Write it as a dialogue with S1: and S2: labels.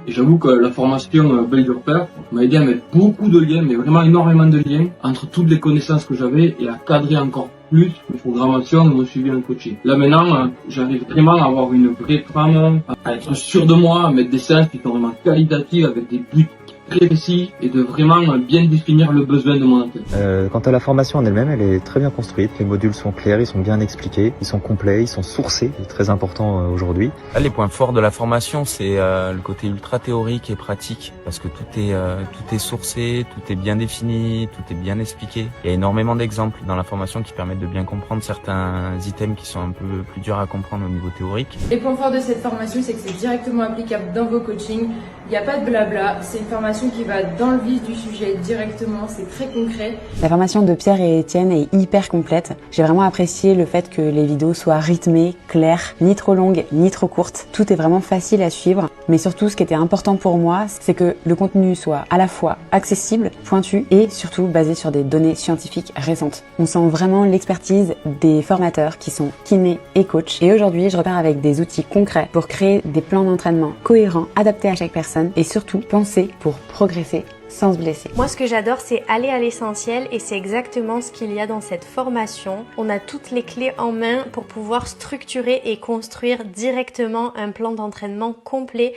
S1: Et j'avoue que la formation Build Your Pair m'a aidé à mettre beaucoup de liens, mais vraiment énormément de liens, entre toutes les connaissances que j'avais et à cadrer encore plus mes programmations et mon suivi en coaching. Là maintenant, j'arrive vraiment à avoir une vraie trame, à être sûr de moi, à mettre des séances qui sont vraiment qualitatives avec des buts très précis et de vraiment bien définir le besoin de mon athlète.
S2: Quant à la formation en elle-même, elle est très bien construite. Les modules sont clairs, ils sont bien expliqués, ils sont complets, ils sont sourcés, c'est très important aujourd'hui.
S3: Là, les points forts de la formation, c'est le côté ultra théorique et pratique, parce que tout est sourcé, tout est bien défini, tout est bien expliqué. Il y a énormément d'exemples dans la formation qui permettent de bien comprendre certains items qui sont un peu plus durs à comprendre au niveau théorique.
S4: Les points forts de cette formation, c'est que c'est directement applicable dans vos coachings. Il n'y a pas de blabla, c'est une formation qui va dans le vif du sujet directement, c'est très concret.
S5: La formation de Pierre et Étienne est hyper complète. J'ai vraiment apprécié le fait que les vidéos soient rythmées, claires, ni trop longues, ni trop courtes. Tout est vraiment facile à suivre. Mais surtout, ce qui était important pour moi, c'est que le contenu soit à la fois accessible, pointu et surtout basé sur des données scientifiques récentes. On sent vraiment l'expertise des formateurs qui sont kinés et coachs. Et aujourd'hui, je repars avec des outils concrets pour créer des plans d'entraînement cohérents, adaptés à chaque personne et surtout pensés pour progresser sans se blesser.
S6: Moi, ce que j'adore, c'est aller à l'essentiel et c'est exactement ce qu'il y a dans cette formation. On a toutes les clés en main pour pouvoir structurer et construire directement un plan d'entraînement complet